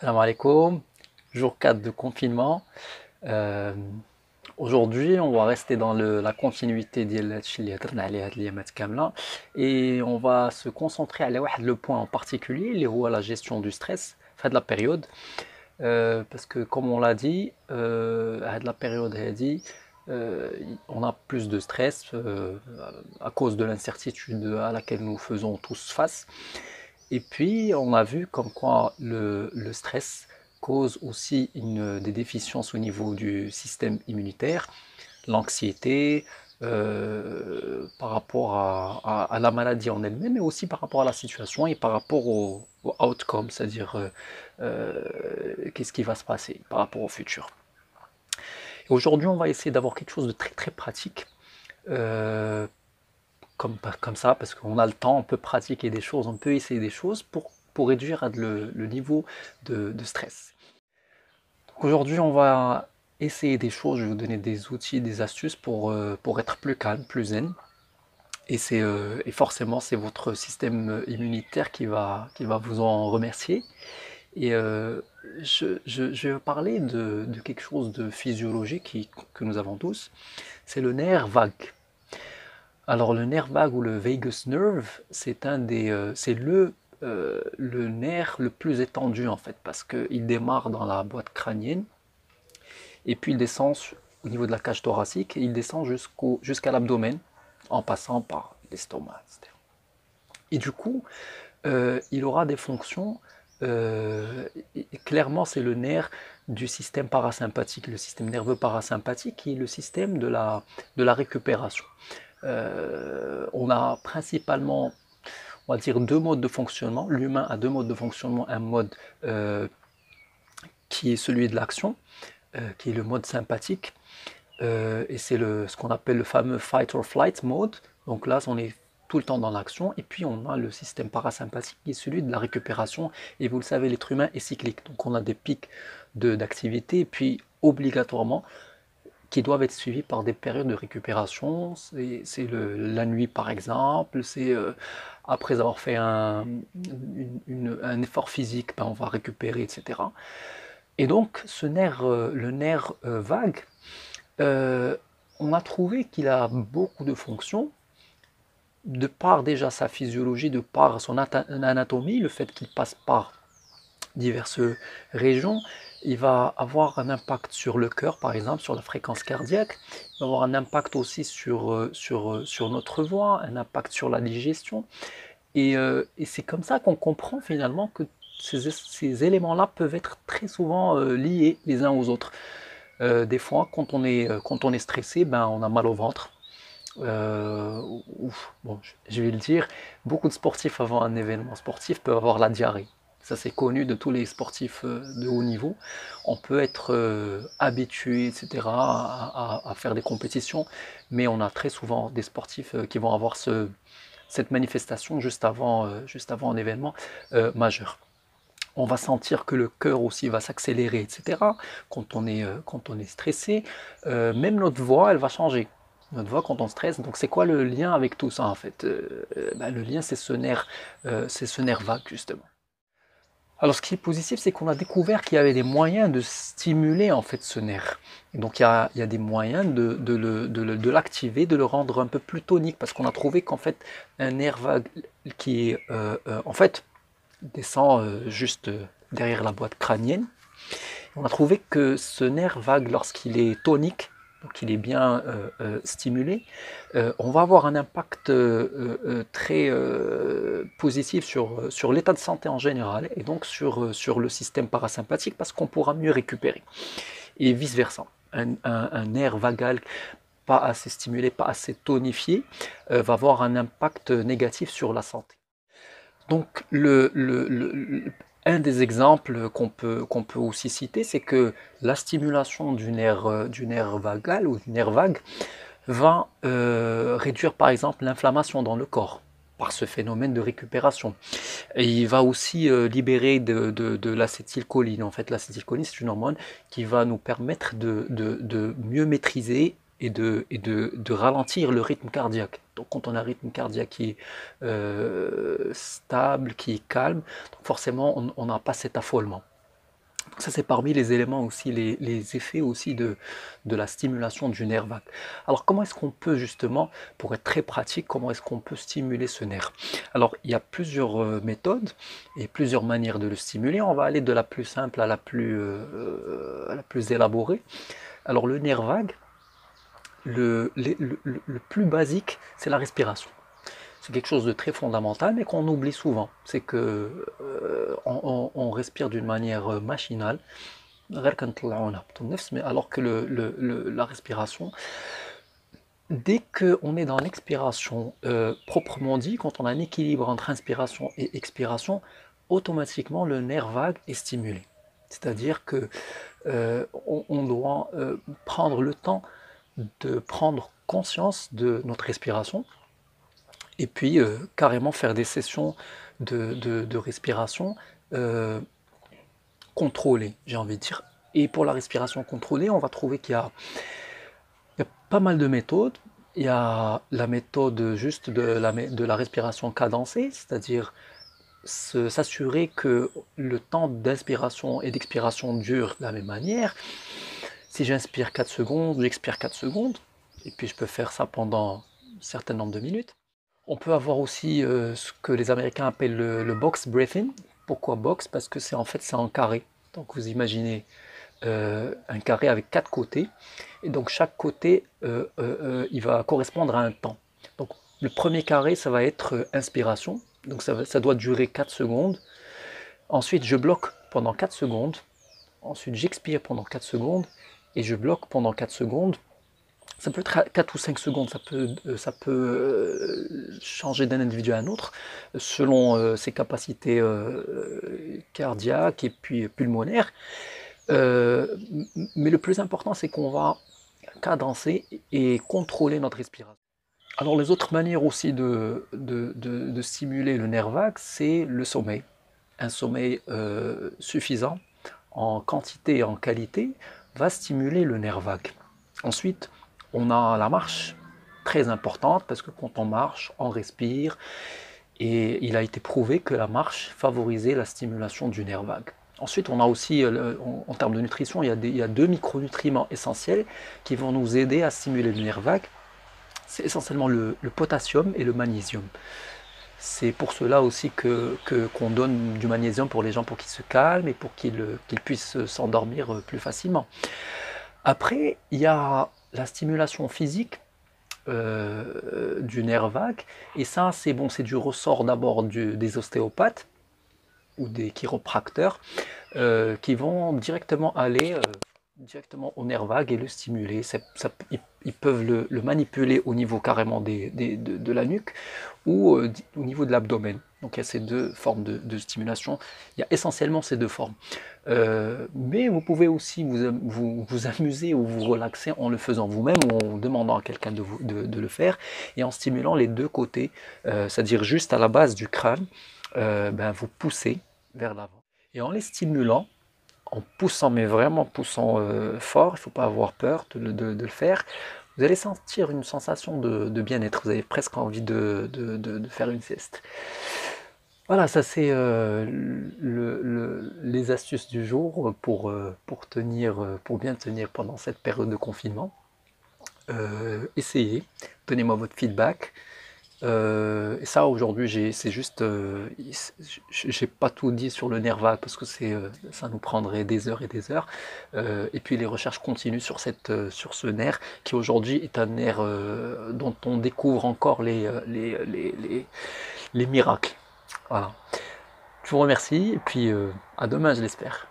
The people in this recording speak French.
Salam alaikum, jour 4 de confinement. Euh, Aujourd'hui, on va rester dans la continuité ديال هادشي اللي هضرنا عليه هاد الأيامات كاملة et on va se concentrer على واحد le point en particulier اللي هو la gestion du stress في هاد la période. Parce que comme on l'a dit, هاد la période هادي euh, on a plus de stress à cause de l'incertitude à laquelle nous faisons tous face. Et puis, on a vu comme quoi le stress cause aussi des déficiences au niveau du système immunitaire, l'anxiété, par rapport à la maladie en elle-même, mais aussi par rapport à la situation et par rapport au outcome, c'est-à-dire qu'est-ce qui va se passer par rapport au futur. Et aujourd'hui, on va essayer d'avoir quelque chose de très très pratique, euh, comme ça, parce qu'on a le temps, on peut pratiquer des choses, on peut essayer des choses pour réduire le niveau de stress. Donc aujourd'hui, on va essayer des choses, je vais vous donner des outils, des astuces pour être plus calme, plus zen. Et forcément, c'est votre système immunitaire qui va vous en remercier. Et je vais parler de quelque chose de physiologique que nous avons tous, c'est le nerf vague. Alors le nerf vague ou le vagus nerve, c'est le nerf le plus étendu en fait, parce qu'il démarre dans la boîte crânienne, et puis il descend au niveau de la cage thoracique, et il descend jusqu'à l'abdomen, en passant par l'estomac, etc. Et du coup, il aura des fonctions, clairement c'est le nerf du système parasympathique, le système nerveux parasympathique, qui est le système de la récupération. On a principalement, on va dire, deux modes de fonctionnement. L'humain a deux modes de fonctionnement. Un mode qui est celui de l'action, qui est le mode sympathique, et c'est ce qu'on appelle le fameux fight or flight mode. Donc là, on est tout le temps dans l'action, et puis on a le système parasympathique qui est celui de la récupération, et vous le savez, l'être humain est cyclique, donc on a des pics d'activité, et puis obligatoirement, qui doivent être suivis par des périodes de récupération. C'est la nuit par exemple, c'est après avoir fait un effort physique, ben, on va récupérer, etc. Et donc le nerf vague, euh, on a trouvé qu'il a beaucoup de fonctions, de par déjà sa physiologie, de par son anatomie, le fait qu'il passe par diverses régions. Il va avoir un impact sur le cœur, par exemple, sur la fréquence cardiaque. Il va avoir un impact aussi sur notre voix, un impact sur la digestion. Et c'est comme ça qu'on comprend finalement que ces éléments-là peuvent être très souvent liés les uns aux autres. Des fois, quand on est stressé, ben, on a mal au ventre. Bon, je vais le dire, beaucoup de sportifs avant un événement sportif peuvent avoir la diarrhée. Ça, c'est connu de tous les sportifs de haut niveau. On peut être habitué, etc., à faire des compétitions, mais on a très souvent des sportifs qui vont avoir cette manifestation juste avant un événement majeur. On va sentir que le cœur aussi va s'accélérer, etc., quand on est stressé. Même notre voix, elle va changer. Notre voix quand on stresse. Donc c'est quoi le lien avec tout ça en fait? Ben, le lien c'est ce nerf vague justement. Alors ce qui est positif, c'est qu'on a découvert qu'il y avait des moyens de stimuler en fait ce nerf. Et donc il y a des moyens de l'activer, de le rendre un peu plus tonique, parce qu'on a trouvé qu'en fait un nerf vague qui est en fait descend juste derrière la boîte crânienne. On a trouvé que ce nerf vague, lorsqu'il est tonique, donc il est bien stimulé, on va avoir un impact très positif sur l'état de santé en général, et donc sur le système parasympathique, parce qu'on pourra mieux récupérer. Et vice-versa. Un nerf vagal pas assez stimulé, pas assez tonifié, va avoir un impact négatif sur la santé. Donc un des exemples qu'on peut aussi citer, c'est que la stimulation du nerf vagal ou du nerf vague va réduire par exemple l'inflammation dans le corps par ce phénomène de récupération. Et il va aussi libérer de l'acétylcholine. En fait, l'acétylcholine, c'est une hormone qui va nous permettre de mieux maîtriser et de ralentir le rythme cardiaque. Donc quand on a un rythme cardiaque qui est stable, qui est calme, donc forcément on n'a pas cet affolement. Ça, c'est parmi les éléments aussi, les effets aussi de la stimulation du nerf vague. Alors, comment est-ce qu'on peut justement, pour être très pratique, comment est-ce qu'on peut stimuler ce nerf? Alors, il y a plusieurs méthodes et plusieurs manières de le stimuler. On va aller de la plus simple à la plus élaborée. Alors, le nerf vague, le plus basique, c'est la respiration. C'est quelque chose de très fondamental, mais qu'on oublie souvent. C'est que on respire d'une manière machinale, mais alors que la respiration, dès qu'on est dans l'expiration proprement dit, quand on a un équilibre entre inspiration et expiration, automatiquement le nerf vague est stimulé. C'est-à-dire que on doit prendre le temps de prendre conscience de notre respiration et puis carrément faire des sessions de respiration euh, contrôlée, j'ai envie de dire. Et pour la respiration contrôlée, on va trouver qu'il y a pas mal de méthodes. Il y a la méthode juste de la respiration cadencée, c'est-à-dire s'assurer que le temps d'inspiration et d'expiration dure de la même manière. Si j'inspire 4 secondes, j'expire 4 secondes, et puis je peux faire ça pendant un certain nombre de minutes. On peut avoir aussi ce que les Américains appellent le box breathing. Pourquoi box? Parce que c'est en fait c'est en carré. Donc vous imaginez un carré avec 4 côtés, et donc chaque côté il va correspondre à un temps. Donc le premier carré ça va être inspiration, donc ça doit durer 4 secondes. Ensuite je bloque pendant 4 secondes, ensuite j'expire pendant 4 secondes, et je bloque pendant 4 secondes. Ça peut être 4 ou 5 secondes, ça peut changer d'un individu à un autre selon ses capacités cardiaques et puis pulmonaires. Euh, mais le plus important, c'est qu'on va cadencer et contrôler notre respiration. Alors les autres manières aussi de stimuler le nerf vague, c'est le sommeil. Un sommeil suffisant en quantité et en qualité va stimuler le nerf vague. Ensuite, on a la marche, très importante, parce que quand on marche, on respire, et il a été prouvé que la marche favorisait la stimulation du nerf vague. Ensuite, on a aussi, en termes de nutrition, il y a deux micronutriments essentiels qui vont nous aider à stimuler le nerf vague. C'est essentiellement le potassium et le magnésium. C'est pour cela aussi qu'on donne du magnésium pour les gens pour qu'ils se calment et pour qu'ils puissent s'endormir plus facilement. Après, il y a la stimulation physique du nerf vague, et ça, c'est bon, c'est du ressort d'abord des ostéopathes ou des chiropracteurs qui vont directement aller directement au nerf vague et le stimuler. Ils peuvent le manipuler au niveau carrément de la nuque ou au niveau de l'abdomen. Donc il y a ces deux formes de stimulation. Il y a essentiellement ces deux formes. Mais vous pouvez aussi vous amuser ou vous relaxer en le faisant vous-même ou en demandant à quelqu'un de le faire et en stimulant les deux côtés, c'est-à-dire juste à la base du crâne, vous poussez vers l'avant. Et en les stimulant, en poussant, mais vraiment poussant fort, il ne faut pas avoir peur de le faire, vous allez sentir une sensation de bien-être, vous avez presque envie de faire une sieste. Voilà, ça c'est les astuces du jour pour bien tenir pendant cette période de confinement. Essayez, donnez-moi votre feedback. Et ça aujourd'hui c'est juste, j'ai pas tout dit sur le nerf vague parce que ça nous prendrait des heures et des heures. Et puis les recherches continuent sur ce nerf qui aujourd'hui est un nerf dont on découvre encore les miracles. Voilà. Je vous remercie et puis à demain je l'espère.